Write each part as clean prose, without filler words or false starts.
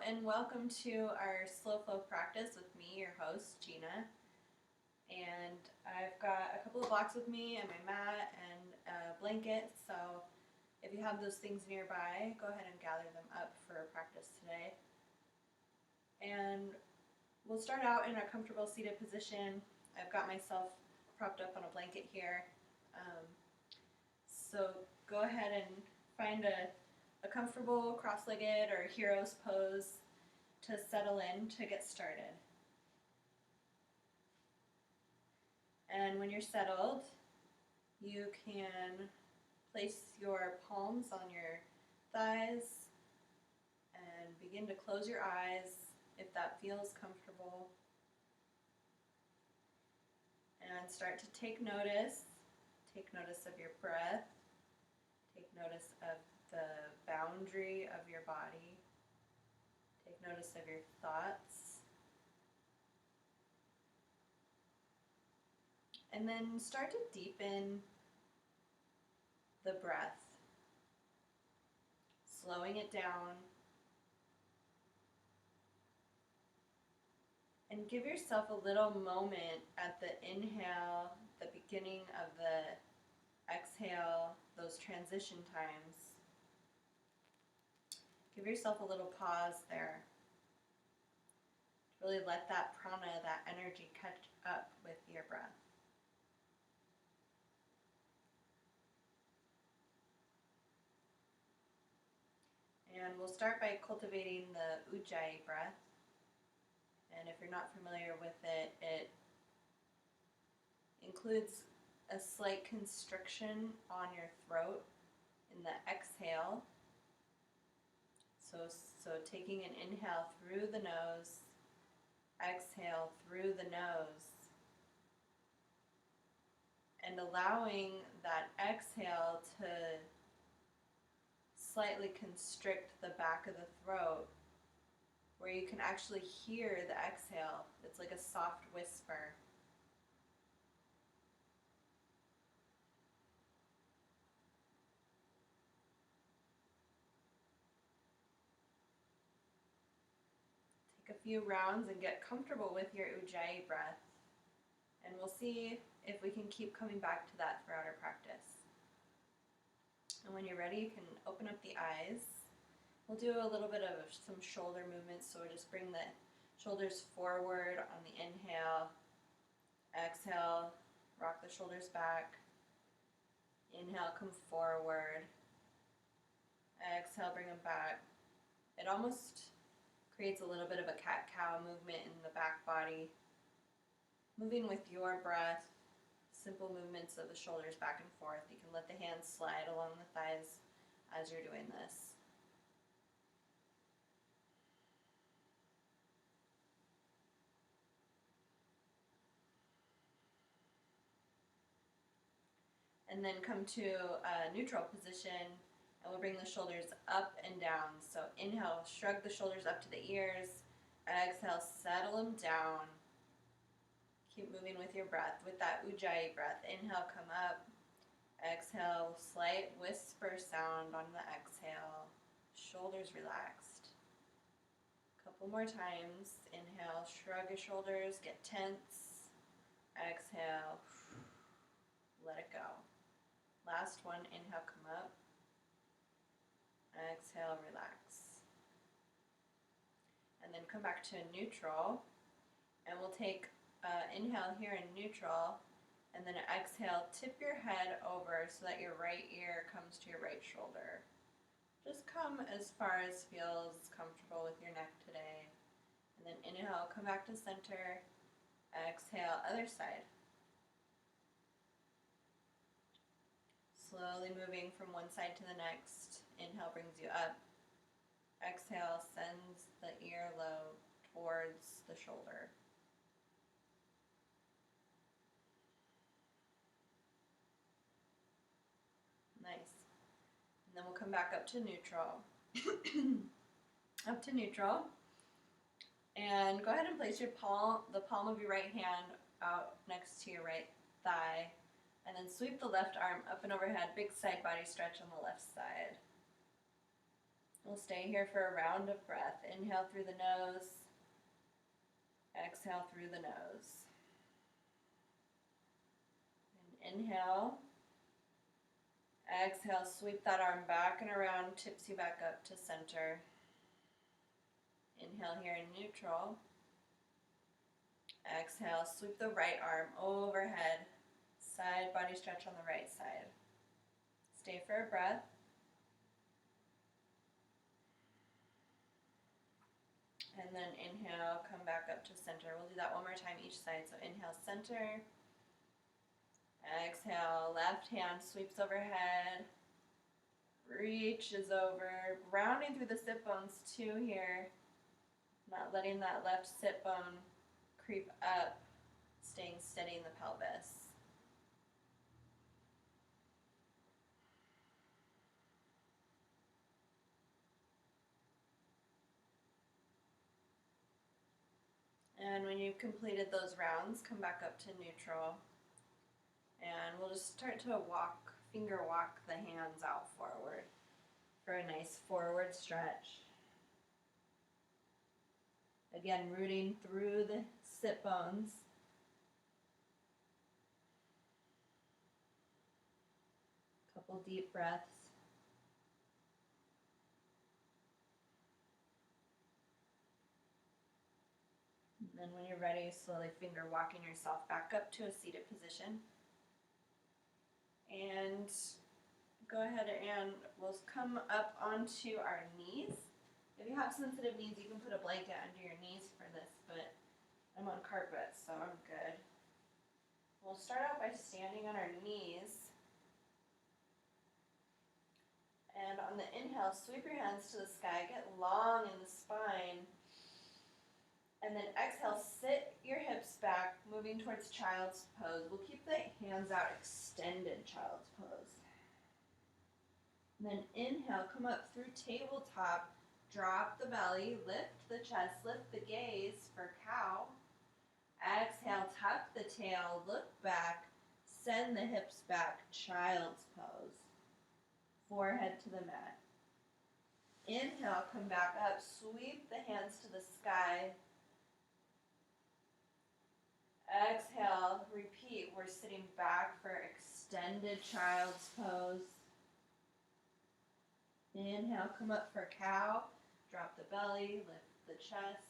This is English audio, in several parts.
and welcome to our slow flow practice with me, your host, Gina. And I've got a couple of blocks with me and my mat and a blanket. So if you have those things nearby, go ahead and gather them up for practice today. And we'll start out in a comfortable seated position. I've got myself propped up on a blanket here. So go ahead and find a comfortable cross-legged or hero's pose to settle in to get started. And when you're settled, you can place your palms on your thighs and begin to close your eyes if that feels comfortable. And start to take notice. Take notice of your breath. Take notice of the boundary of your body. Take notice of your thoughts. And then start to deepen the breath, slowing it down. And give yourself a little moment at the inhale, the beginning of the exhale, those transition times. Give yourself a little pause there. Really let that prana, that energy catch up with your breath. And we'll start by cultivating the Ujjayi breath. And if you're not familiar with it, it includes a slight constriction on your throat in the exhale. So taking an inhale through the nose, exhale through the nose, and allowing that exhale to slightly constrict the back of the throat, where you can actually hear the exhale. It's like a soft whisper. Take a few rounds and get comfortable with your Ujjayi breath. And we'll see if we can keep coming back to that throughout our practice. And when you're ready, you can open up the eyes. We'll do a little bit of some shoulder movements, so we'll just bring the shoulders forward on the inhale. Exhale, rock the shoulders back. Inhale, come forward. Exhale, bring them back. It almost creates a little bit of a cat-cow movement in the back body. Moving with your breath, simple movements of the shoulders back and forth. You can let the hands slide along the thighs as you're doing this. And then come to a neutral position, and we'll bring the shoulders up and down. So inhale, shrug the shoulders up to the ears. Exhale, settle them down. Keep moving with your breath, with that Ujjayi breath. Inhale, come up. Exhale, slight whisper sound on the exhale. Shoulders relaxed. Couple more times. Inhale, shrug your shoulders, get tense. Exhale, let it go. Last one, inhale, come up. Exhale, relax. And then come back to neutral. And we'll take inhale here in neutral. And then exhale, tip your head over so that your right ear comes to your right shoulder. Just come as far as feels comfortable with your neck today. And then inhale, come back to center. Exhale, other side. Slowly moving from one side to the next. Inhale brings you up. Exhale sends the earlobe towards the shoulder. Nice. And then we'll come back up to neutral. Up to neutral. And go ahead and place the palm of your right hand out next to your right thigh. And then sweep the left arm up and overhead, big side body stretch on the left side. We'll stay here for a round of breath. Inhale through the nose, exhale through the nose. And inhale, exhale, sweep that arm back and around, tips you back up to center. Inhale here in neutral. Exhale, sweep the right arm overhead, side body stretch on the right side. Stay for a breath. And then inhale, come back up to center. We'll do that one more time each side. So inhale, center. Exhale, left hand sweeps overhead, reaches over, rounding through the sit bones too here. Not letting that left sit bone creep up, staying steady in the pelvis. And when you've completed those rounds, come back up to neutral. And we'll just start to walk, finger walk the hands out forward for a nice forward stretch. Again, rooting through the sit bones. Couple deep breaths. And then when you're ready, slowly finger walking yourself back up to a seated position. And go ahead and we'll come up onto our knees. If you have sensitive knees, you can put a blanket under your knees for this, but I'm on carpet, so I'm good. We'll start out by standing on our knees. And on the inhale, sweep your hands to the sky, get long in the spine. And then exhale, sit your hips back, moving towards child's pose. We'll keep the hands out, extended child's pose. And then inhale, come up through tabletop, drop the belly, lift the chest, lift the gaze for cow. Exhale, tuck the tail, look back, send the hips back, child's pose. Forehead to the mat. Inhale, come back up, sweep the hands to the sky. Exhale, repeat, we're sitting back for extended child's pose. Inhale, come up for cow, drop the belly, lift the chest.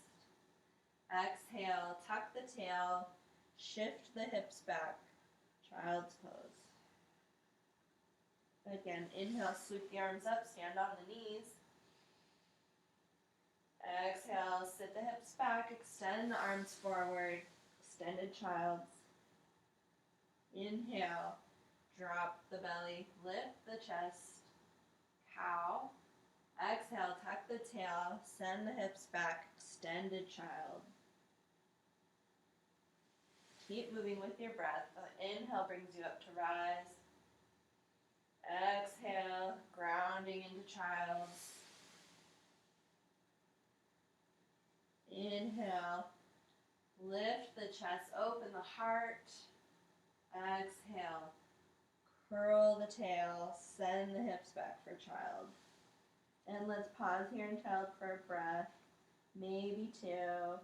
Exhale, tuck the tail, shift the hips back, child's pose. Again, inhale, sweep the arms up, stand on the knees. Exhale, sit the hips back, extend the arms forward, extended child's. Inhale, drop the belly, lift the chest, cow. Exhale, tuck the tail, send the hips back, extended child. Keep moving with your breath. Inhale brings you up to rise. Exhale, grounding into child's. Inhale, lift the chest, open the heart. Exhale, curl the tail, send the hips back for child. And let's pause here in child for a breath, maybe two.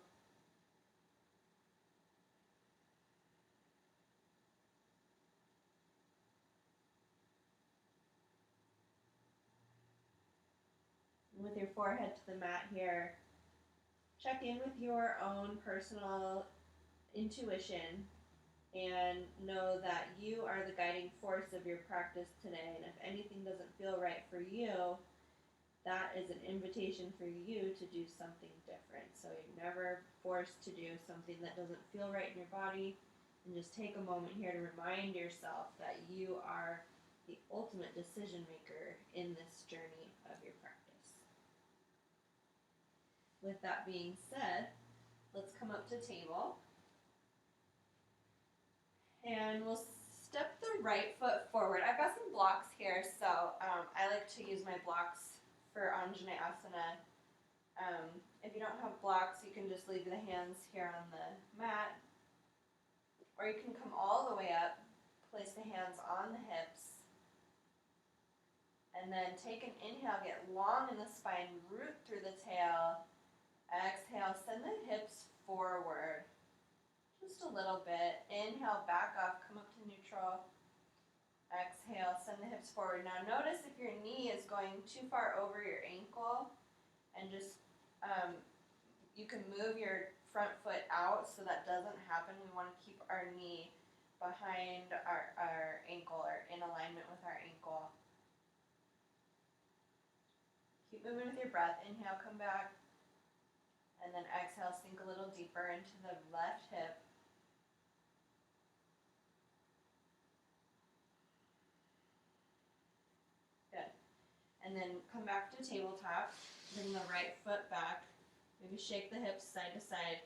With your forehead to the mat here, check in with your own personal intuition and know that you are the guiding force of your practice today. And if anything doesn't feel right for you, that is an invitation for you to do something different. So you're never forced to do something that doesn't feel right in your body. And just take a moment here to remind yourself that you are the ultimate decision maker in this journey of your practice. With that being said, let's come up to table. And we'll step the right foot forward. I've got some blocks here, so I like to use my blocks for Anjaneyasana. If you don't have blocks, you can just leave the hands here on the mat. Or you can come all the way up, place the hands on the hips, And then take an inhale, get long in the spine, root through the tail. Exhale, send the hips forward. Just a little bit. Inhale, back up, come up to neutral. Exhale, send the hips forward. Now notice if your knee is going too far over your ankle, and just, you can move your front foot out so that doesn't happen. We want to keep our knee behind our ankle or in alignment with our ankle. Keep moving with your breath. Inhale, come back. And then exhale, sink a little deeper into the left hip. Good. And then come back to tabletop. Bring the right foot back. Maybe shake the hips side to side.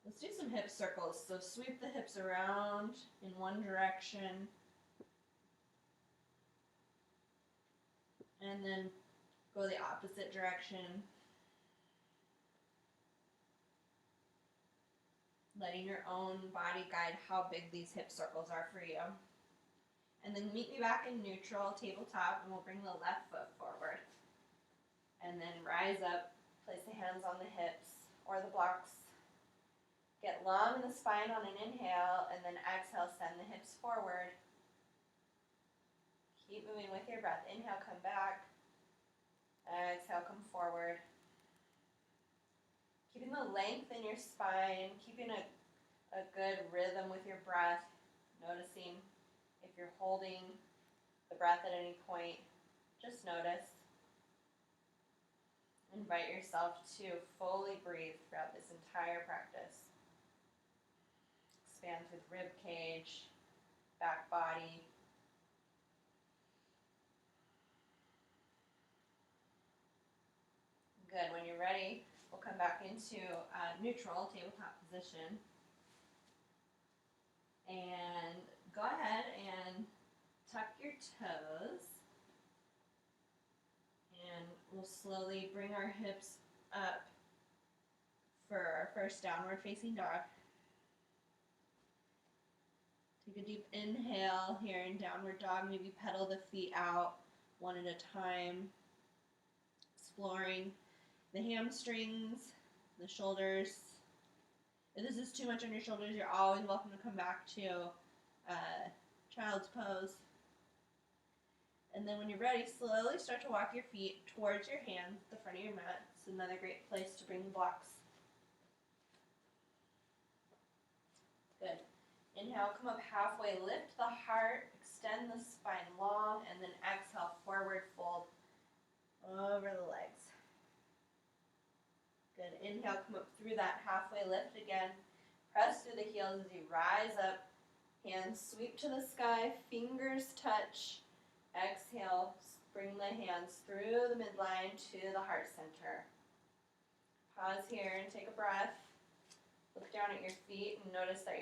Let's do some hip circles. So sweep the hips around in one direction. And then go the opposite direction. Letting your own body guide how big these hip circles are for you. And then meet me back in neutral, tabletop, and we'll bring the left foot forward. And then rise up, place the hands on the hips or the blocks. Get long in the spine on an inhale, and then exhale, send the hips forward. Keep moving with your breath. Inhale, come back. Exhale, come forward. Keeping the length in your spine, keeping a good rhythm with your breath, noticing if you're holding the breath at any point, just notice. Invite yourself to fully breathe throughout this entire practice. Expand through the rib cage, back body. Good. When you're ready, we'll come back into neutral tabletop position. And go ahead and tuck your toes. And we'll slowly bring our hips up for our first downward facing dog. Take a deep inhale here in downward dog. Maybe pedal the feet out one at a time. Exploring the hamstrings, the shoulders. If this is too much on your shoulders, you're always welcome to come back to child's pose. And then when you're ready, slowly start to walk your feet towards your hands, the front of your mat. It's another great place to bring the blocks. Good. Inhale, come up halfway, lift the heart, extend the spine long, and then exhale, forward fold over the legs. Good. Inhale, come up through that halfway lift again. Press through the heels as you rise up. Hands sweep to the sky, fingers touch. Exhale, bring the hands through the midline to the heart center. Pause here and take a breath. Look down at your feet and notice that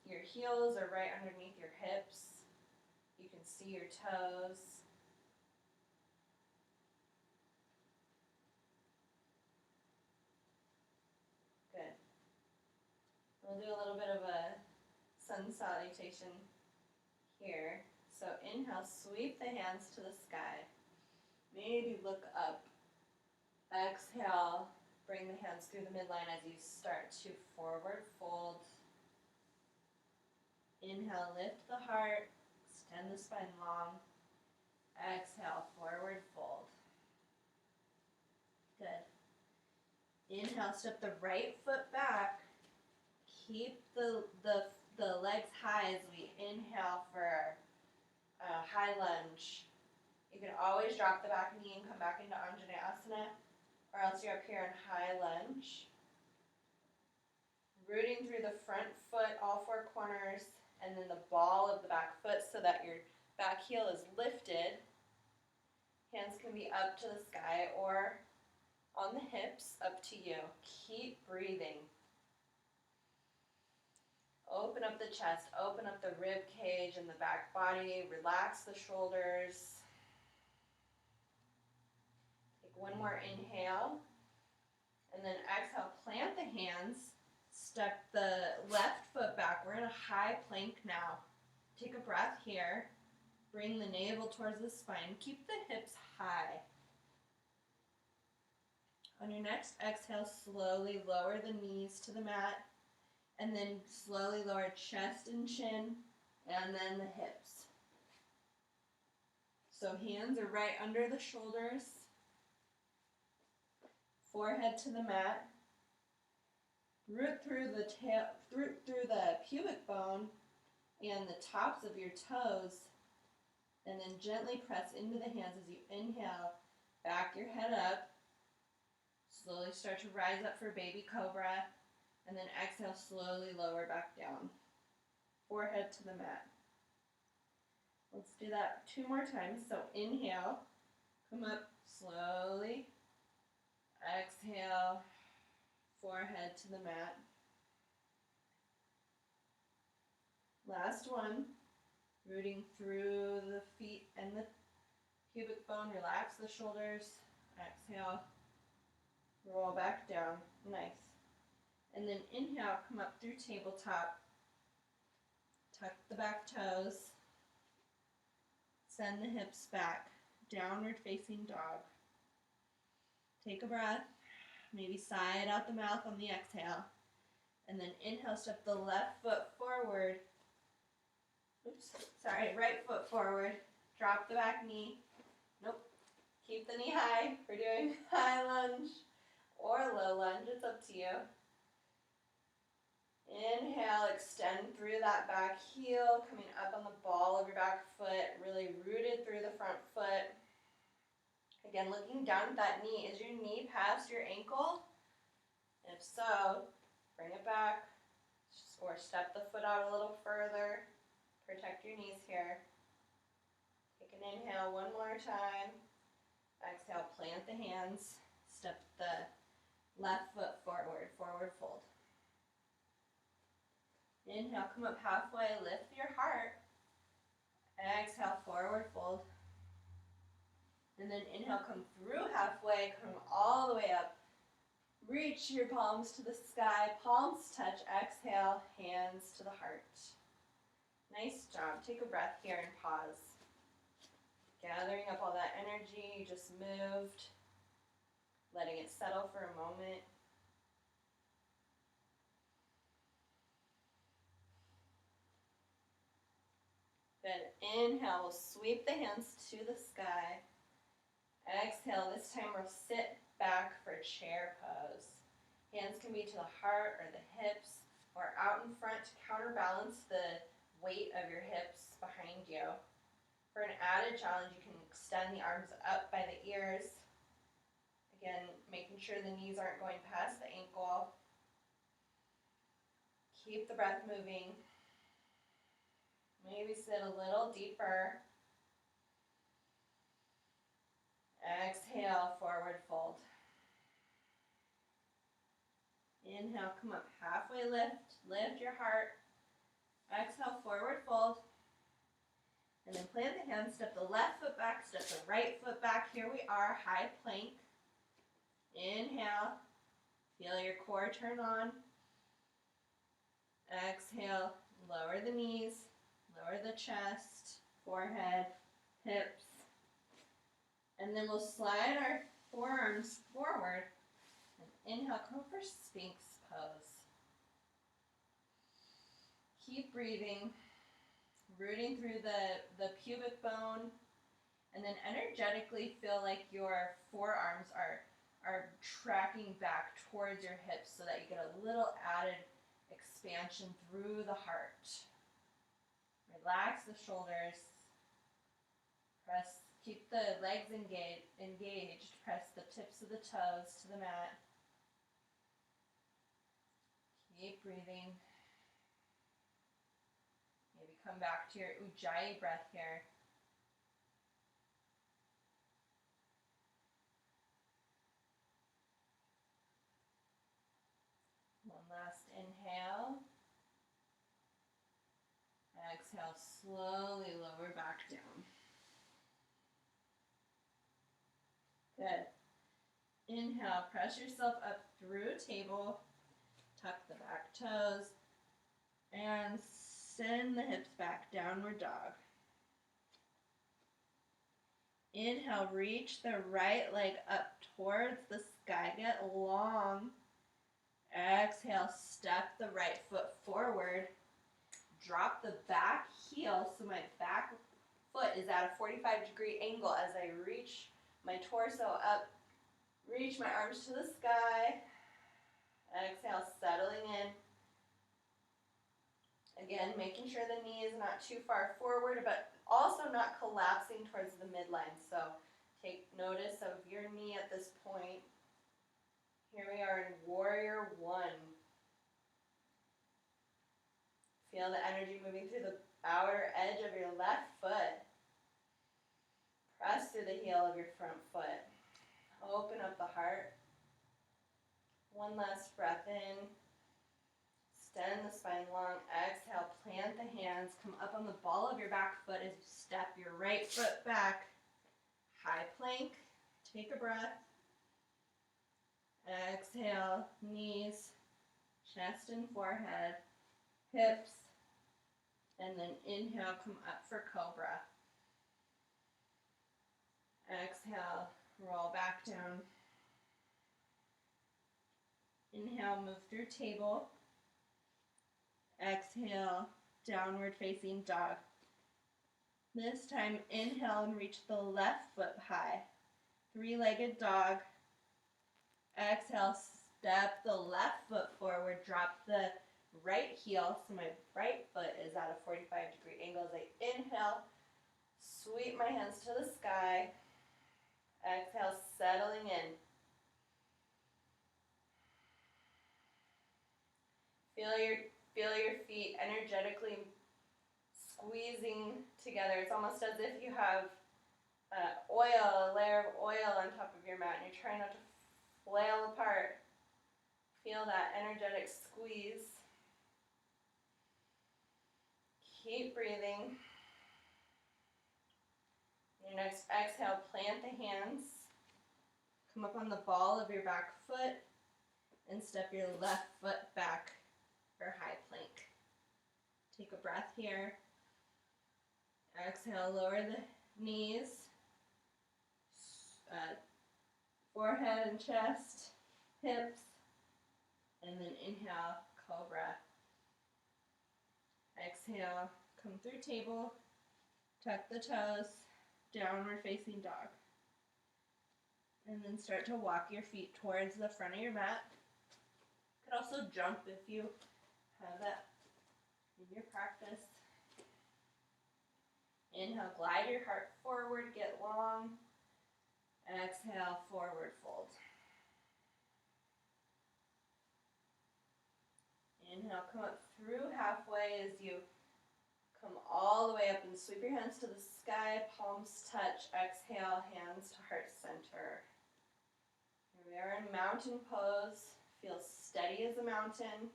your heels are right underneath your hips. You can see your toes. Good. We'll do a little bit of a sun salutation here. So inhale, sweep the hands to the sky. Maybe look up. Exhale, bring the hands through the midline as you start to forward fold. Inhale, lift the heart, extend the spine long. Exhale, forward fold. Good. Inhale, step the right foot back. Keep the legs high as we inhale for high lunge. You can always drop the back knee and come back into Anjaneyasana, or else you're up here in high lunge. Rooting through the front foot, all four corners, and then the ball of the back foot so that your back heel is lifted. Hands can be up to the sky or on the hips, up to you. Keep breathing. Open up the chest, open up the rib cage and the back body, relax the shoulders. Take one more inhale, and then exhale, plant the hands, step the left foot back. We're in a high plank now. Take a breath here. Bring the navel towards the spine. Keep the hips high. On your next exhale, slowly lower the knees to the mat, and then slowly lower chest and chin, and then the hips. So hands are right under the shoulders, forehead to the mat. Root through the pubic bone and the tops of your toes, and then gently press into the hands as you inhale. Back your head up. Slowly start to rise up for baby cobra, and then exhale, slowly lower back down. Forehead to the mat. Let's do that 2 more times. So inhale, come up slowly. Exhale, forehead to the mat. Last one. Rooting through the feet and the pubic bone. Relax the shoulders. Exhale. Roll back down. Nice. And then inhale, come up through tabletop. Tuck the back toes. Send the hips back. Downward facing dog. Take a breath. Maybe sigh it out the mouth on the exhale. And then inhale, step the left foot forward. Right foot forward. Drop the back knee. Nope. Keep the knee high. We're doing high lunge or low lunge. It's up to you. Inhale, extend through that back heel, coming up on the ball of your back foot, really rooted through the front foot. Again, looking down at that knee. Is your knee past your ankle? If so, bring it back or step the foot out a little further. Protect your knees here. Take an inhale 1 more time. Exhale, plant the hands. Step the left foot forward, forward fold. Inhale, come up halfway, lift your heart. Exhale, forward fold. And then inhale, come through halfway, come all the way up. Reach your palms to the sky, palms touch, exhale, hands to the heart. Nice job. Take a breath here and pause. Gathering up all that energy you just moved, letting it settle for a moment. Good. Inhale, we'll sweep the hands to the sky. Exhale, this time we'll sit back for chair pose. Hands can be to the heart or the hips or out in front to counterbalance the weight of your hips behind you. For an added challenge, you can extend the arms up by the ears. Again, making sure the knees aren't going past the ankle. Keep the breath moving. Maybe sit a little deeper. Exhale, forward fold. Inhale, come up halfway, lift your heart. Exhale, forward fold. And then plant the hands, step the left foot back, step the right foot back. Here we are, high plank. Inhale, feel your core turn on. Exhale, lower the knees, lower the chest, forehead, hips. And then we'll slide our forearms forward. And inhale, come for Sphinx pose. Keep breathing, rooting through the pubic bone, and then energetically feel like your forearms are tracking back towards your hips so that you get a little added expansion through the heart. Relax the shoulders. Keep the legs engaged. Press the tips of the toes to the mat. Keep breathing. Maybe come back to your Ujjayi breath here. One last inhale. Exhale, slowly lower back down. Good. Inhale, press yourself up through table. Tuck the back toes. And send the hips back, downward dog. Inhale, reach the right leg up towards the sky, get long. Exhale, step the right foot forward. Drop the back heel so my back foot is at a 45-degree angle as I reach my torso up, reach my arms to the sky. Exhale, settling in. Again, making sure the knee is not too far forward, but also not collapsing towards the midline. So take notice of your knee at this point. Here we are in Warrior One. Feel the energy moving through the outer edge of your left foot. Press through the heel of your front foot. Open up the heart. One last breath in. Extend the spine long. Exhale, plant the hands. Come up on the ball of your back foot as you step your right foot back. High plank. Take a breath. Exhale, knees, chest and forehead, hips, and then inhale, come up for cobra. Exhale, roll back down. Inhale, move through table. Exhale, downward facing dog. This time, inhale and reach the left foot high. Three-legged dog. Exhale, step the left foot forward, drop the right heel so my right foot is at a 45-degree angle as I inhale, sweep my hands to the sky. Exhale, settling in. Feel your feet energetically squeezing together. It's almost as if you have a layer of oil on top of your mat and you're trying not to flail apart. Feel that energetic squeeze. Keep breathing. Your next exhale, plant the hands. Come up on the ball of your back foot and step your left foot back for high plank. Take a breath here. Exhale, lower the knees, forehead and chest, hips, and then inhale, cobra. Exhale, come through table, tuck the toes, downward facing dog. And then start to walk your feet towards the front of your mat. You could also jump if you have that in your practice. Inhale, glide your heart forward, get long. Exhale, forward fold. Inhale, come up through halfway as you come all the way up and sweep your hands to the sky, palms touch. Exhale, hands to heart center. Here we are in mountain pose. Feel steady as a mountain.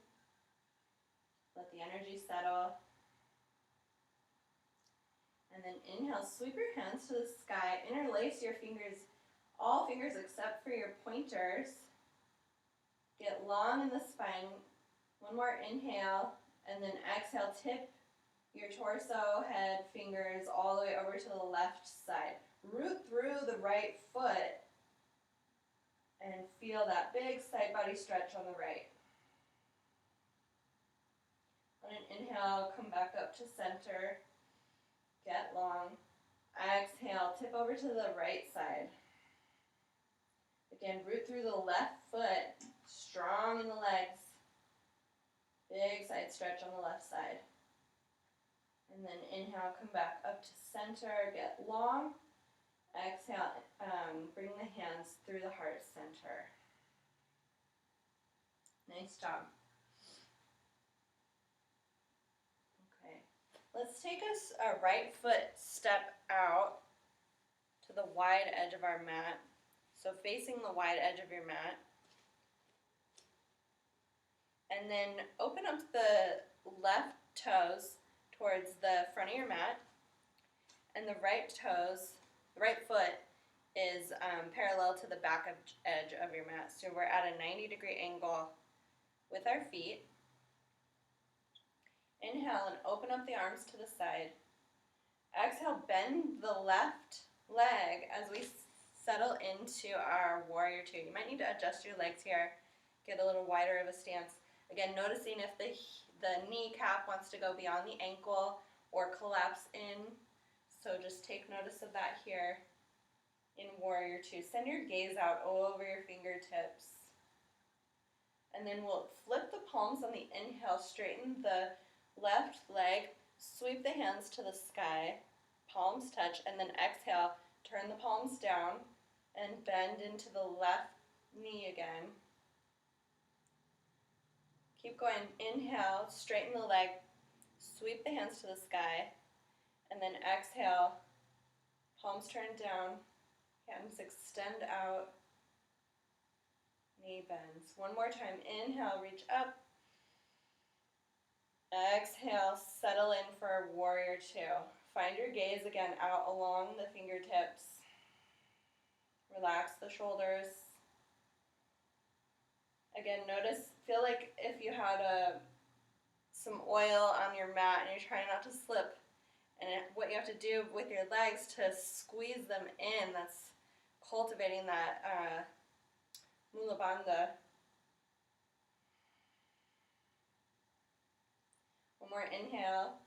Let the energy settle. And then inhale, sweep your hands to the sky. Interlace your fingers, all fingers except for your pointers. Get long in the spine. One more inhale, and then exhale, tip your torso, head, fingers all the way over to the left side. Root through the right foot and feel that big side body stretch on the right. On an inhale, come back up to center. Get long. Exhale, tip over to the right side. Again, root through the left foot, strong in the legs. Big side stretch on the left side. And then inhale, come back up to center, get long. Exhale, bring the hands through the heart center. Nice job. Okay, let's take a right foot step out to the wide edge of our mat. So facing the wide edge of your mat. And then open up the left toes towards the front of your mat. And the right foot is parallel to the back edge of your mat. So we're at a 90-degree angle with our feet. Inhale and open up the arms to the side. Exhale, bend the left leg as we settle into our warrior two. You might need to adjust your legs here, get a little wider of a stance. Again, noticing if the kneecap wants to go beyond the ankle or collapse in. So just take notice of that here in warrior two. Send your gaze out over your fingertips. And then we'll flip the palms on the inhale, straighten the left leg, sweep the hands to the sky, palms touch, and then exhale, turn the palms down and bend into the left knee again. Keep going. Inhale, straighten the leg, sweep the hands to the sky, and then exhale, palms turn down, hands extend out, knee bends. One more time. Inhale, reach up. Exhale, settle in for warrior two. Find your gaze again out along the fingertips. Relax the shoulders. Again, feel like if you had some oil on your mat and you're trying not to slip, and what you have to do with your legs to squeeze them in, that's cultivating that Mula Bandha. One more inhale,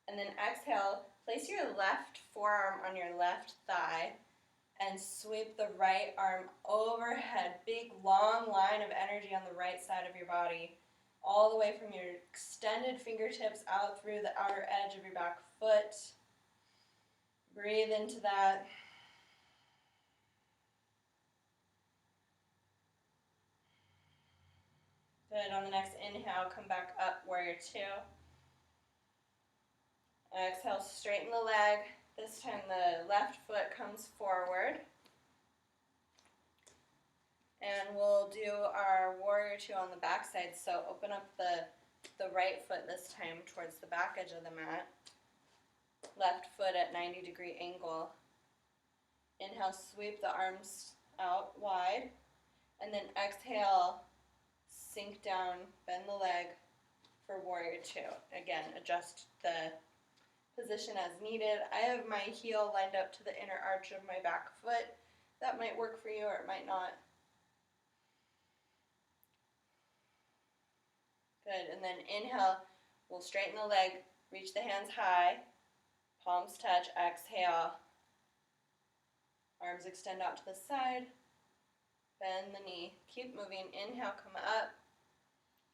and then exhale, place your left forearm on your left thigh and sweep the right arm overhead. Big long line of energy on the right side of your body, all the way from your extended fingertips out through the outer edge of your back foot. Breathe into that. Good. On the next inhale, come back up, warrior two. Exhale, straighten the leg. This time the left foot comes forward. And we'll do our warrior two on the back side. So open up the right foot this time towards the back edge of the mat. Left foot at 90-degree angle. Inhale, sweep the arms out wide. And then exhale, sink down, bend the leg for warrior two. Again, adjust the position as needed. I have my heel lined up to the inner arch of my back foot. That might work for you or it might not. Good, and then inhale, we'll straighten the leg, reach the hands high, palms touch, exhale. Arms extend out to the side, bend the knee, keep moving. Inhale, come up,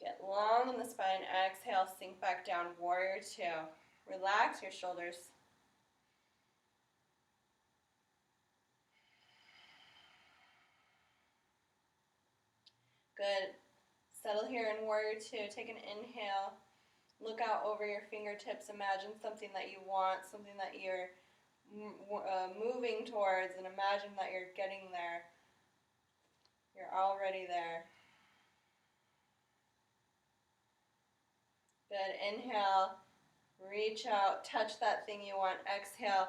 get long in the spine, exhale, sink back down, warrior two. Relax your shoulders. Good. Settle here in warrior two. Take an inhale. Look out over your fingertips. Imagine something that you want, something that you're moving towards, and imagine that you're getting there. You're already there. Good. Inhale. Reach out. Touch that thing you want. Exhale.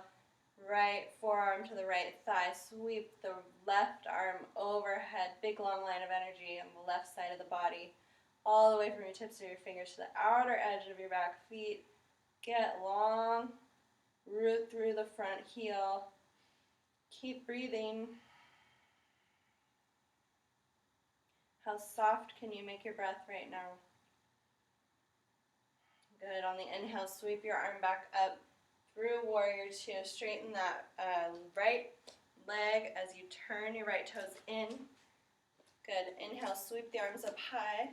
Right forearm to the right thigh. Sweep the left arm overhead. Big long line of energy on the left side of the body. All the way from your tips of your fingers to the outer edge of your back feet. Get long. Root through the front heel. Keep breathing. How soft can you make your breath right now? Good. On the inhale, sweep your arm back up through warrior two. Straighten that right leg as you turn your right toes in. Good. Inhale, sweep the arms up high.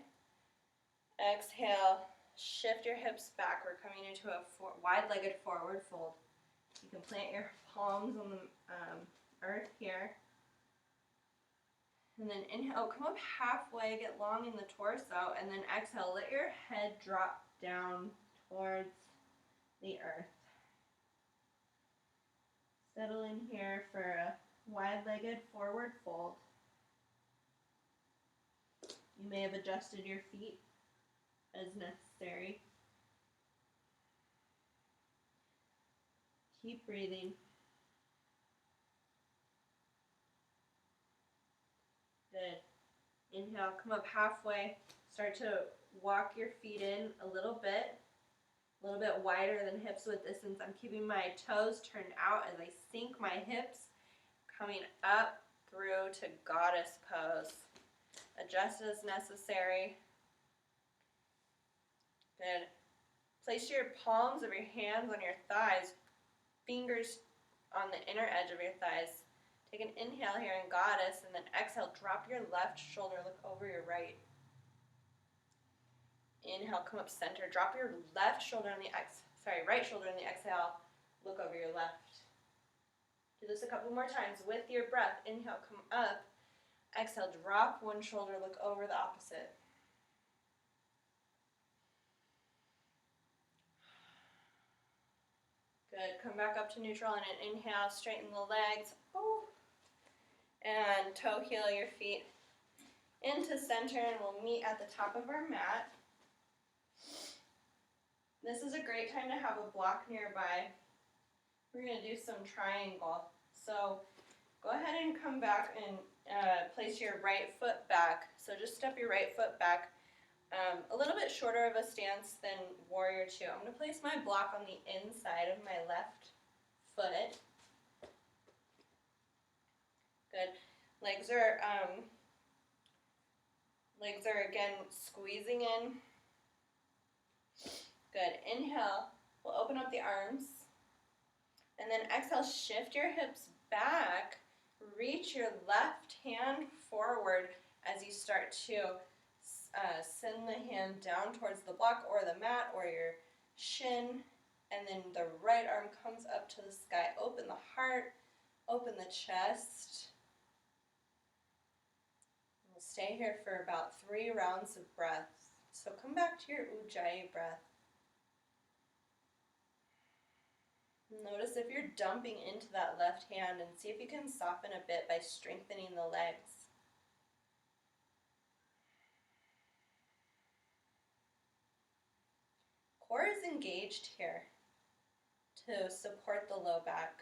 Exhale, shift your hips back. We're coming into a wide-legged forward fold. You can plant your palms on the earth here. And then inhale, come up halfway, get long in the torso, and then exhale, let your head drop down towards the earth. Settle in here for a wide-legged forward fold. You may have adjusted your feet as necessary. Keep breathing. Good. Inhale, come up halfway. Start to walk your feet in a little bit. A little bit wider than hips width distance. I'm keeping my toes turned out as I sink my hips, coming up through to goddess pose. Adjust as necessary. Good. Place your palms of your hands on your thighs, fingers on the inner edge of your thighs. Take an inhale here in goddess, and then exhale, drop your left shoulder, look over your right. Inhale, come up center, drop your left shoulder on the right shoulder on the exhale, look over your left. Do this a couple more times with your breath. Inhale, come up, exhale, drop one shoulder, look over the opposite. Good, come back up to neutral on an inhale, straighten the legs. Ooh. And toe heel your feet into center, and we'll meet at the top of our mat. This is a great time to have a block nearby. We're going to do some triangle. So go ahead and come back and place your right foot back. So just step your right foot back. A little bit shorter of a stance than warrior two. I'm going to place my block on the inside of my left foot. Good. Legs are again squeezing in. Good. Inhale. We'll open up the arms. And then exhale, shift your hips back. Reach your left hand forward as you start to send the hand down towards the block or the mat or your shin. And then the right arm comes up to the sky. Open the heart, open the chest. We'll stay here for about 3 rounds of breath. So come back to your Ujjayi breath. Notice if you're dumping into that left hand, and see if you can soften a bit by strengthening the legs. Core is engaged here to support the low back.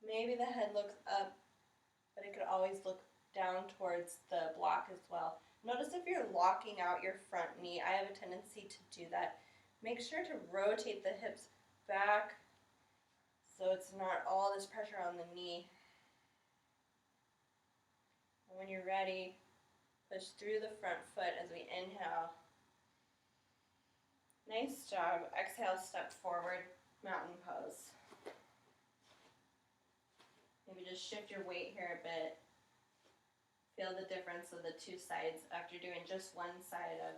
Maybe the head looks up, but it could always look down towards the block as well. Notice if you're locking out your front knee. I have a tendency to do that. Make sure to rotate the hips back so it's not all this pressure on the knee. And when you're ready, push through the front foot as we inhale. Nice job. Exhale, step forward, mountain pose. Maybe just shift your weight here a bit. Feel the difference of the two sides after doing just one side of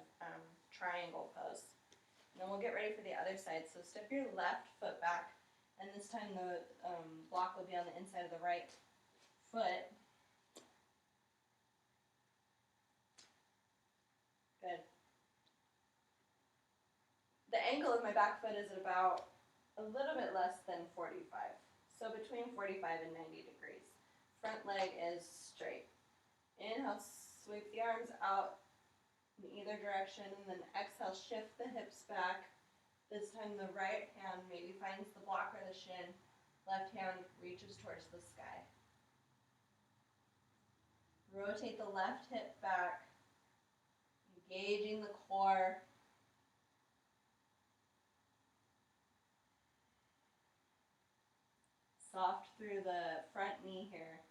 triangle pose. And then we'll get ready for the other side. So step your left foot back, and this time the block will be on the inside of the right foot. Good. The angle of my back foot is about a little bit less than 45. So between 45 and 90 degrees. Front leg is straight. Inhale, sweep the arms out in either direction, and then exhale, shift the hips back. This time the right hand maybe finds the block or the shin. Left hand reaches towards the sky. Rotate the left hip back, engaging the core. Soft through the front knee here.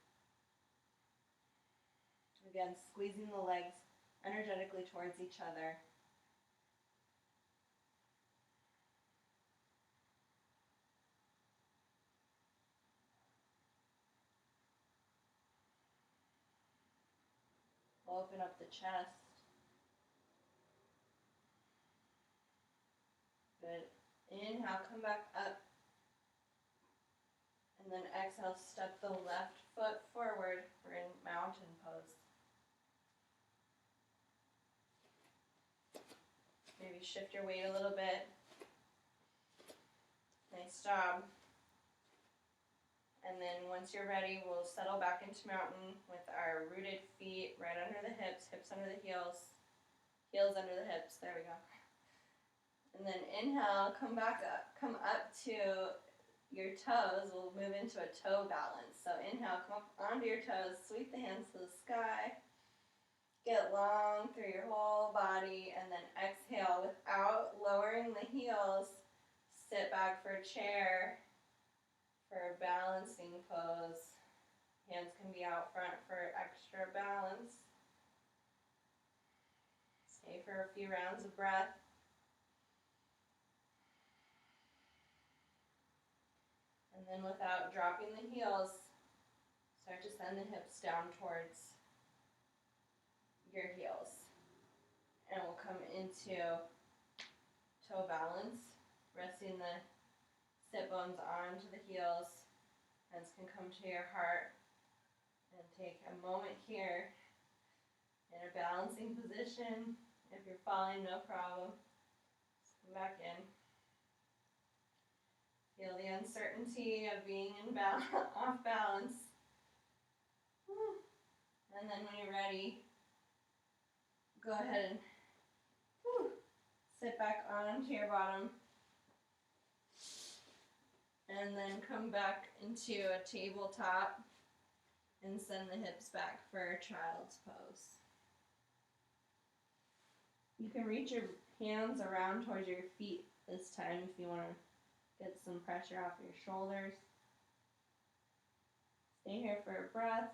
Again, squeezing the legs energetically towards each other. Open up the chest. Good. Inhale, come back up. And then exhale, step the left foot forward. We're in mountain pose. Maybe shift your weight a little bit. Nice job. And then once you're ready, we'll settle back into mountain with our rooted feet right under the hips, hips under the heels, heels under the hips. There we go. And then inhale, come back up, come up to your toes. We'll move into a toe balance. So inhale, come up onto your toes, sweep the hands to the sky. Get long through your whole body, and then exhale without lowering the heels. Sit back for a chair for a balancing pose. Hands can be out front for extra balance. Stay for a few rounds of breath. And then without dropping the heels, start to send the hips down towards your heels. And we'll come into toe balance, resting the sit bones onto the heels. Hands can come to your heart. And take a moment here in a balancing position. If you're falling, no problem. Just come back in. Feel the uncertainty of being off balance. And then when you're ready, go ahead and sit back onto your bottom. And then come back into a tabletop and send the hips back for child's pose. You can reach your hands around towards your feet this time if you want to get some pressure off your shoulders. Stay here for a breath.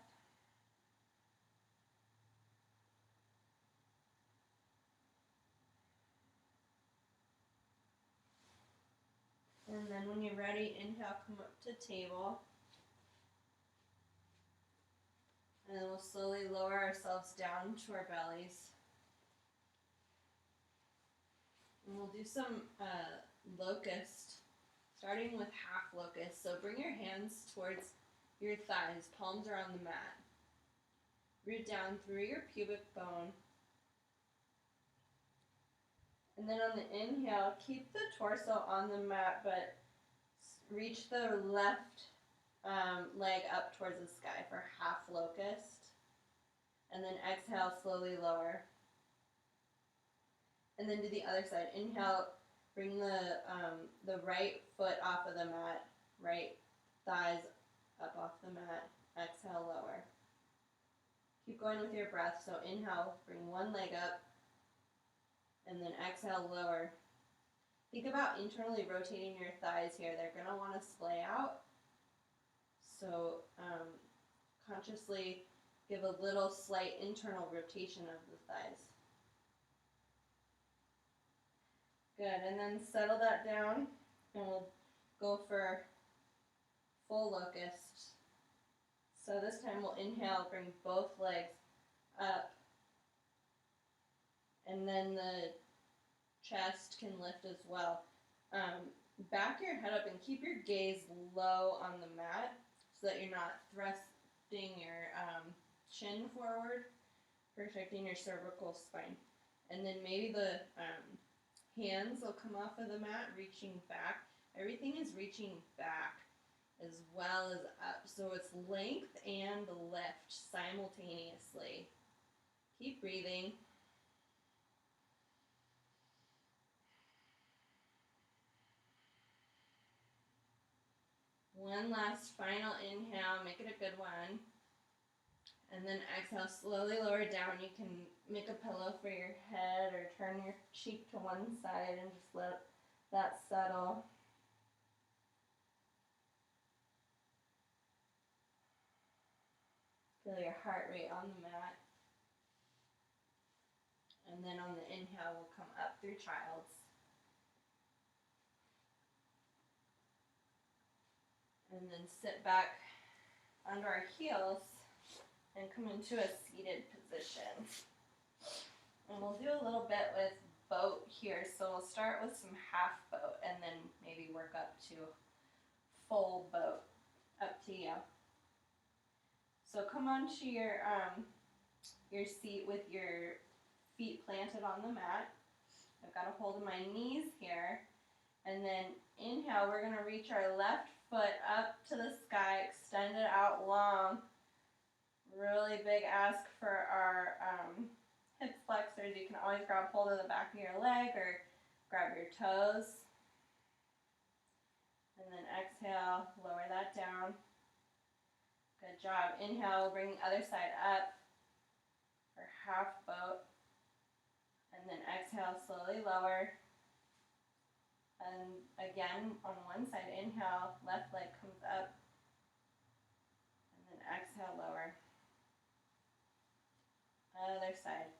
And then when you're ready, inhale, come up to table. And then we'll slowly lower ourselves down to our bellies. And we'll do some locust, starting with half locust. So bring your hands towards your thighs, palms are on the mat. Root down through your pubic bone. And then on the inhale, keep the torso on the mat, but reach the left leg up towards the sky for half locust. And then exhale, slowly lower. And then do the other side. Inhale, bring the right foot off of the mat, right thighs up off the mat. Exhale, lower. Keep going with your breath. So inhale, bring one leg up, and then exhale, lower. Think about internally rotating your thighs here. They're going to want to splay out. So consciously give a little slight internal rotation of the thighs. Good, and then settle that down, and we'll go for full locust. So this time we'll inhale, bring both legs up, and then the chest can lift as well. Back your head up and keep your gaze low on the mat so that you're not thrusting your chin forward, protecting your cervical spine. And then maybe the hands will come off of the mat, reaching back. Everything is reaching back as well as up. So it's length and lift simultaneously. Keep breathing. One last final inhale, make it a good one. And then exhale, slowly lower down. You can make a pillow for your head or turn your cheek to one side and just let that settle. Feel your heart rate on the mat. And then on the inhale, we'll come up through child's. And then sit back under our heels and come into a seated position. And we'll do a little bit with boat here. So we'll start with some half boat and then maybe work up to full boat. Up to you. So come onto your seat with your feet planted on the mat. I've got a hold of my knees here. And then inhale, we're going to reach our left foot up to the sky, extend it out long. Really big ask for our hip flexors. You can always grab hold of the back of your leg or grab your toes. And then exhale, lower that down. Good job. Inhale, bring the other side up for half boat. And then exhale, slowly lower. And again, on one side, inhale, left leg comes up. And then exhale, lower. Other side.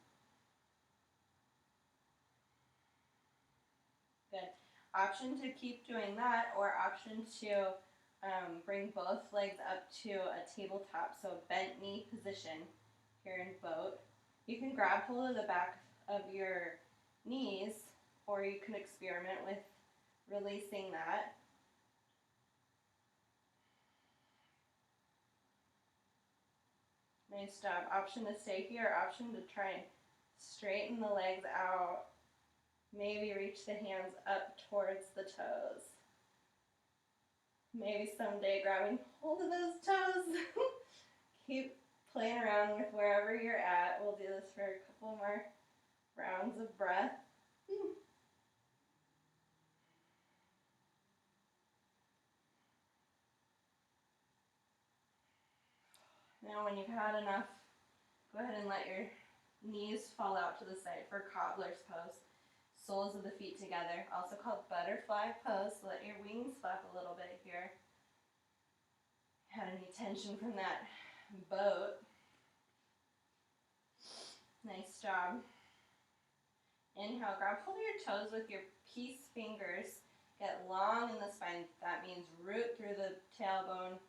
Good. Option to keep doing that, or option to bring both legs up to a tabletop, so bent knee position here in boat. You can grab hold of the back of your knees, or you can experiment with releasing that. Nice job. Option to stay here, option to try and straighten the legs out. Maybe reach the hands up towards the toes. Maybe someday grabbing hold of those toes. Keep playing around with wherever you're at. We'll do this for a couple more rounds of breath. Now when you've had enough, go ahead and let your knees fall out to the side for cobbler's pose. Soles of the feet together, also called butterfly pose. So let your wings flap a little bit here. Had any tension from that boat? Nice job. Inhale, grab hold of your toes with your peace fingers. Get long in the spine. That means root through the tailbone,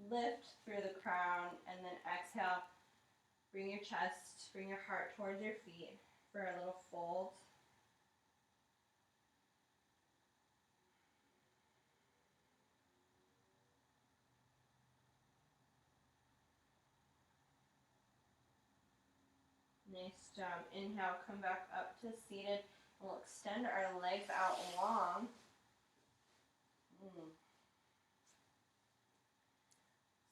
lift through the crown, and then exhale. Bring your chest, bring your heart towards your feet for a little fold. Nice job. Inhale, come back up to seated. We'll extend our legs out long.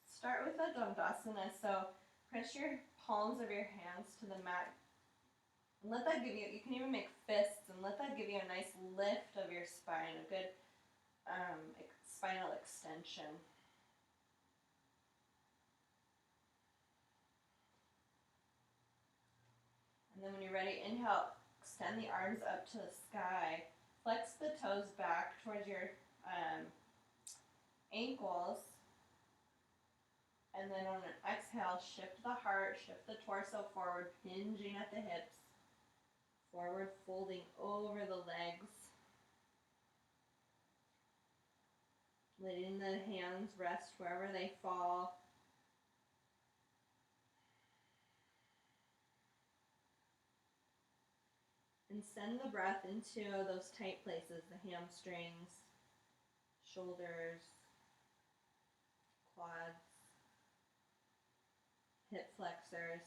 Start with a Dandasana. So press your palms of your hands to the mat. And let that give you, you can even make fists, and let that give you a nice lift of your spine, a good spinal extension. And then when you're ready, inhale, extend the arms up to the sky. Flex the toes back towards your ankles. And then on an exhale, shift the heart, shift the torso forward, hinging at the hips. Forward folding over the legs. Letting the hands rest wherever they fall. And send the breath into those tight places, the hamstrings, shoulders, quads, hip flexors.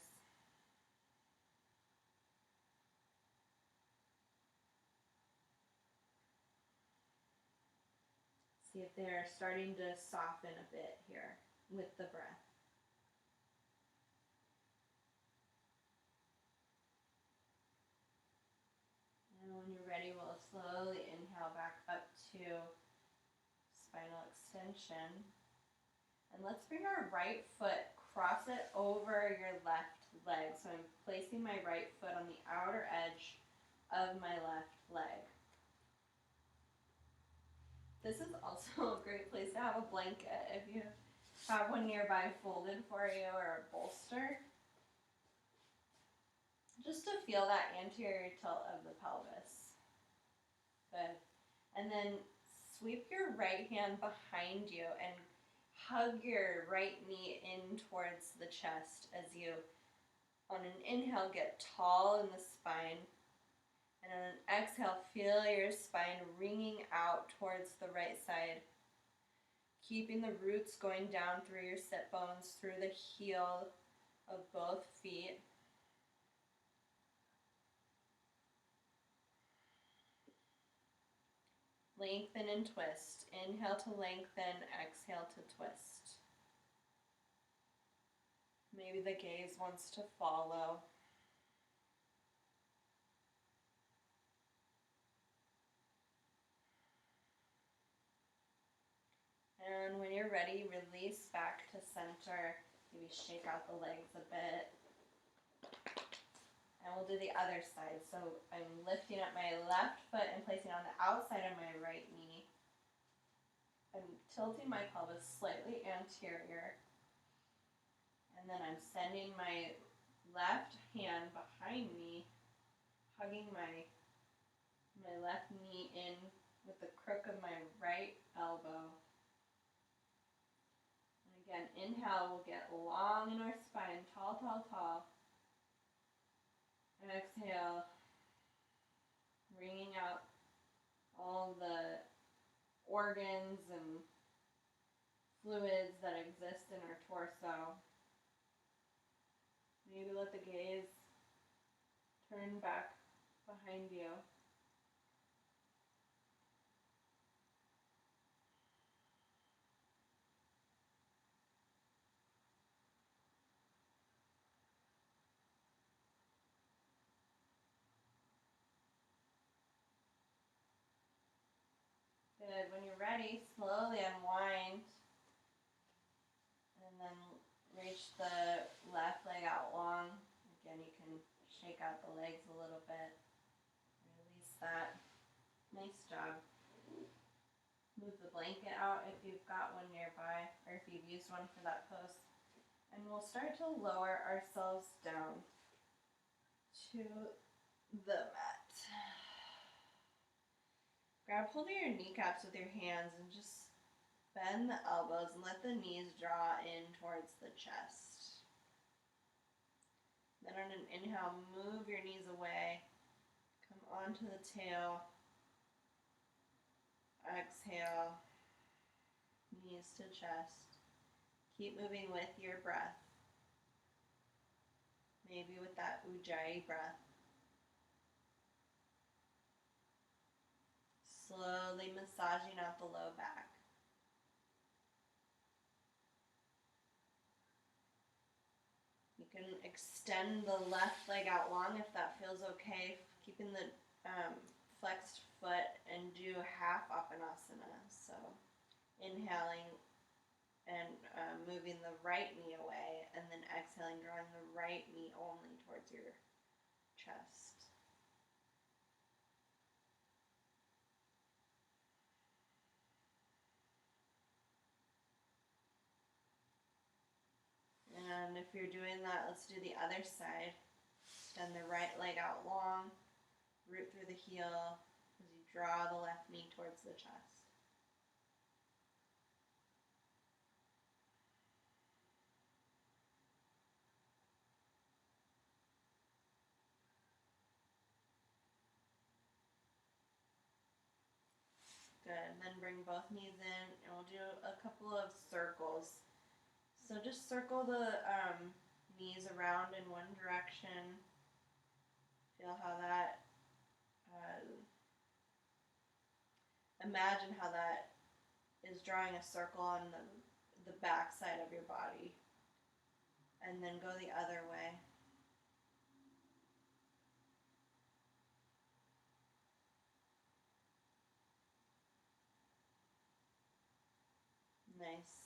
See if they're starting to soften a bit here with the breath. And when you're ready, we'll slowly inhale back up to spinal extension. And let's bring our right foot, cross it over your left leg. So I'm placing my right foot on the outer edge of my left leg. This is also a great place to have a blanket if you have one nearby folded for you, or a bolster. Just to feel that anterior tilt of the pelvis. Good. And then sweep your right hand behind you and hug your right knee in towards the chest as you, on an inhale, get tall in the spine. And on an exhale, feel your spine ringing out towards the right side. Keeping the roots going down through your sit bones, through the heel of both feet. Lengthen and twist. Inhale to lengthen, exhale to twist. Maybe the gaze wants to follow. And when you're ready, release back to center. Maybe shake out the legs a bit. And we'll do the other side. So I'm lifting up my left foot and placing it on the outside of my right knee. I'm tilting my pelvis slightly anterior. And then I'm sending my left hand behind me, hugging my left knee in with the crook of my right elbow. And again, inhale, we'll get long in our spine, tall, tall, tall. And exhale, wringing out all the organs and fluids that exist in our torso. Maybe let the gaze turn back behind you. Good. When you're ready, slowly unwind. And then reach the left leg out long. Again, you can shake out the legs a little bit. Release that. Nice job. Move the blanket out if you've got one nearby, or if you've used one for that pose. And we'll start to lower ourselves down to the mat. Grab hold of your kneecaps with your hands and just bend the elbows and let the knees draw in towards the chest. Then on an inhale, move your knees away. Come onto the tail. Exhale, knees to chest. Keep moving with your breath. Maybe with that Ujjayi breath. Slowly massaging out the low back. You can extend the left leg out long if that feels okay, keeping the flexed foot, and do half Apanasana. So inhaling and moving the right knee away, and then exhaling, drawing the right knee only towards your chest. And if you're doing that, let's do the other side. Extend the right leg out long, root through the heel as you draw the left knee towards the chest. Good. Then bring both knees in, and we'll do a couple of circles. So just circle the knees around in one direction. Feel how that, imagine how that is drawing a circle on the back side of your body. And then go the other way. Nice.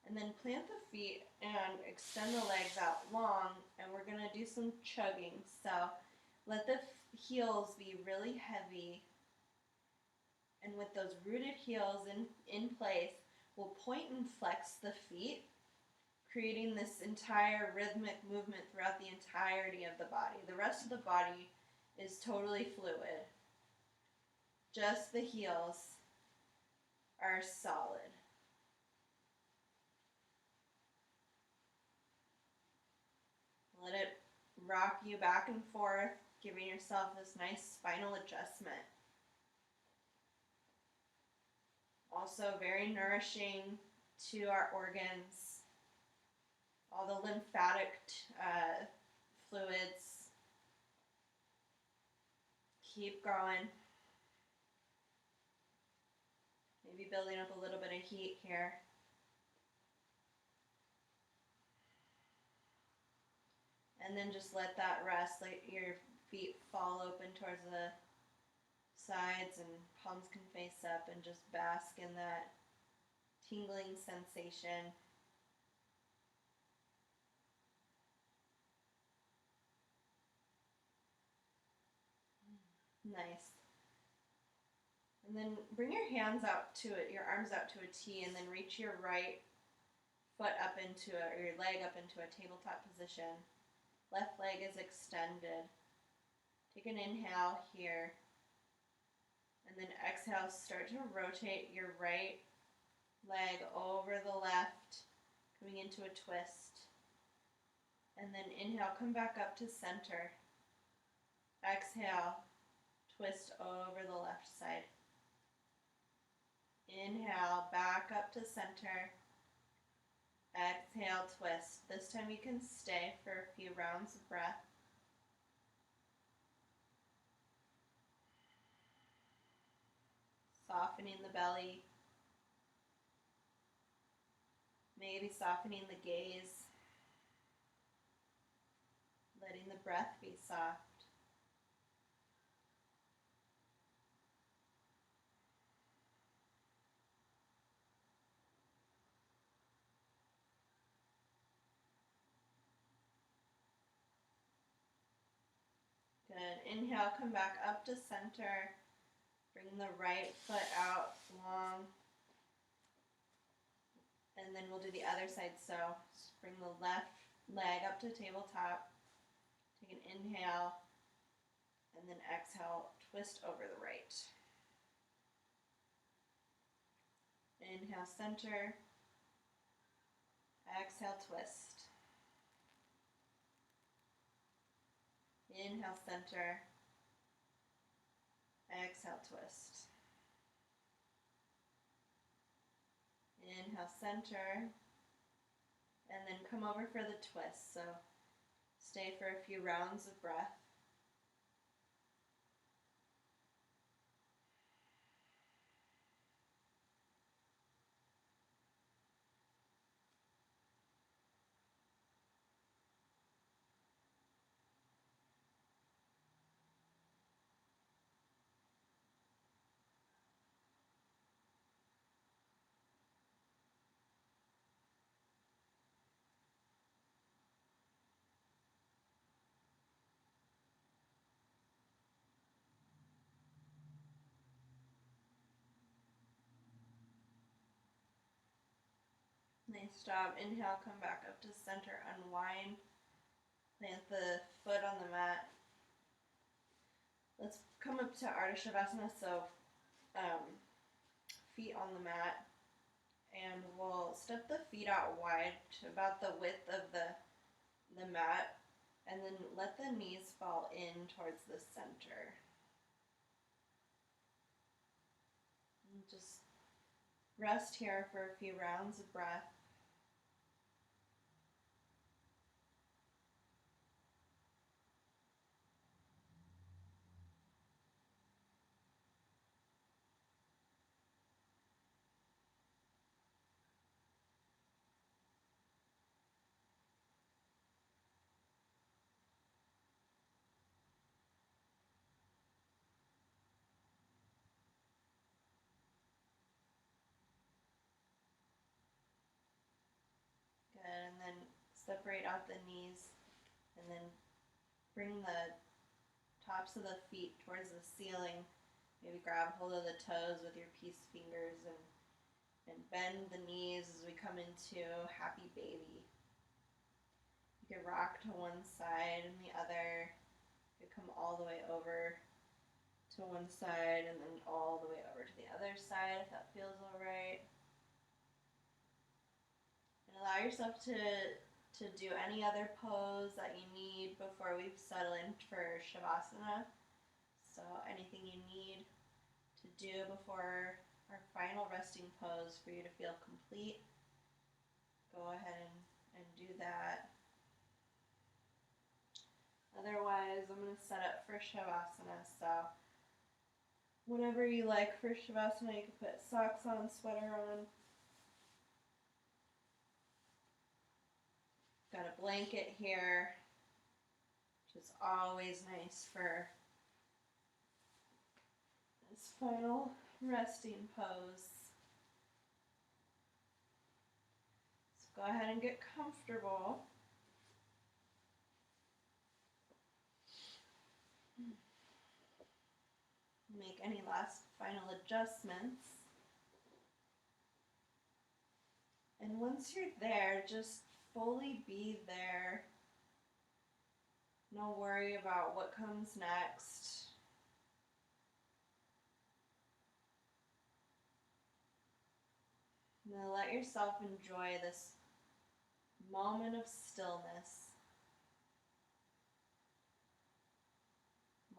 And then plant the feet and extend the legs out long, and we're going to do some chugging. So let the heels be really heavy, and with those rooted heels in place, we'll point and flex the feet, creating this entire rhythmic movement throughout the entirety of the body. The rest of the body is totally fluid. Just the heels are solid. Let it rock you back and forth, giving yourself this nice spinal adjustment. Also very nourishing to our organs. All the lymphatic fluids. Keep going. Maybe building up a little bit of heat here. And then just let that rest, let your feet fall open towards the sides and palms can face up, and just bask in that tingling sensation. Nice. And then bring your hands out to it, your arms out to a T, and then reach your right foot up into or your leg up into a tabletop position. Left leg is extended. Take an inhale here. And then exhale, start to rotate your right leg over the left, coming into a twist. And then inhale, come back up to center. Exhale, twist over the left side. Inhale, back up to center. Exhale, twist. This time you can stay for a few rounds of breath. Softening the belly. Maybe softening the gaze. Letting the breath be soft. Good. Inhale, come back up to center. Bring the right foot out long. And then we'll do the other side. So bring the left leg up to tabletop. Take an inhale. And then exhale, twist over the right. Inhale, center. Exhale, twist. Inhale, center. Exhale, twist. Inhale, center. And then come over for the twist. So stay for a few rounds of breath. Nice job. Inhale, come back up to center, unwind. Plant the foot on the mat. Let's come up to Ardha Shavasana, so feet on the mat. And we'll step the feet out wide to about the width of the mat. And then let the knees fall in towards the center. And just rest here for a few rounds of breath. Good, and then separate out the knees and then bring the tops of the feet towards the ceiling. Maybe grab hold of the toes with your peace fingers and bend the knees as we come into happy baby. You can rock to one side and the other. You can come all the way over to one side and then all the way over to the other side if that feels alright. And allow yourself to do any other pose that you need before we settle in for Shavasana. So anything you need to do before our final resting pose for you to feel complete, go ahead and do that. Otherwise, I'm going to set up for Shavasana. So whatever you like for Shavasana, you can put socks on, sweater on. Got a blanket here, which is always nice for this final resting pose. So go ahead and get comfortable. make any last final adjustments. And once you're there, just fully be there. No worry about what comes next. Now let yourself enjoy this moment of stillness,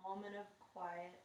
moment of quiet.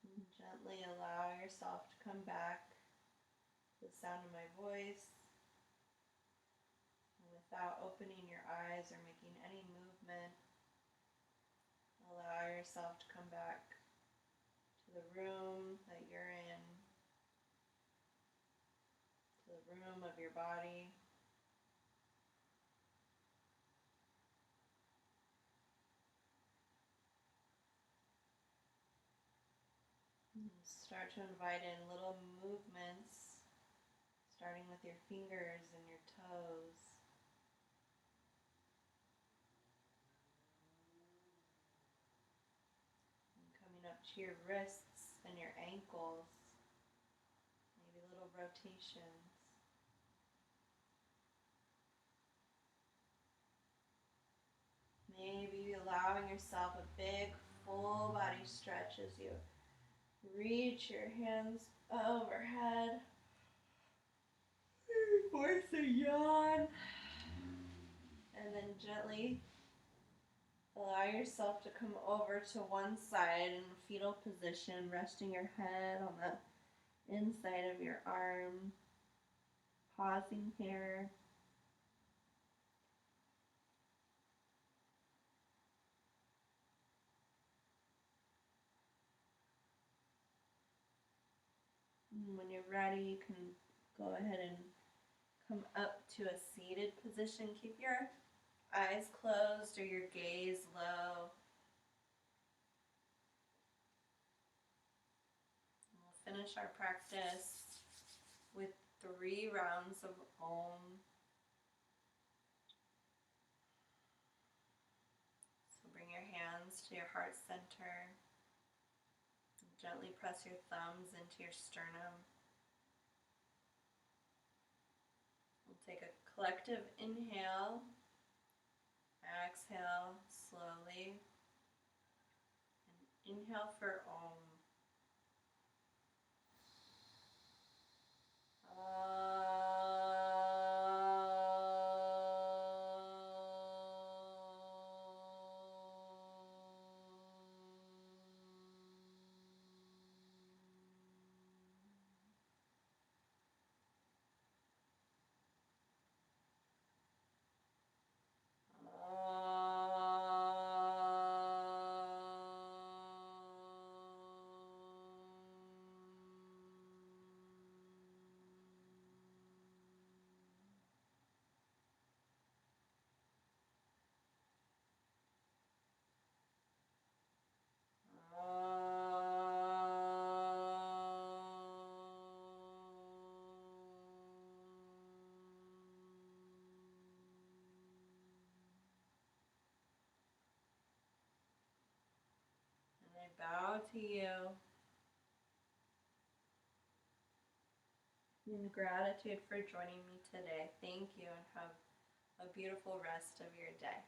And gently allow yourself to come back to the sound of my voice. And without opening your eyes or making any movement, allow yourself to come back to the room that you're in, to the room of your body. And start to invite in little movements, starting with your fingers and your toes. And coming up to your wrists and your ankles, maybe little rotations. Maybe allowing yourself a big full body stretch as you reach your hands overhead. Force a yawn. And then gently allow yourself to come over to one side in fetal position, resting your head on the inside of your arm. Pausing here. And when you're ready, you can go ahead and come up to a seated position. Keep your eyes closed or your gaze low. We'll finish our practice with 3 rounds of Om. So bring your hands to your heart center. And gently press your thumbs into your sternum. We'll take a collective inhale. Exhale slowly. Inhale for Om. And I bow to you in gratitude for joining me today. Thank you and have a beautiful rest of your day.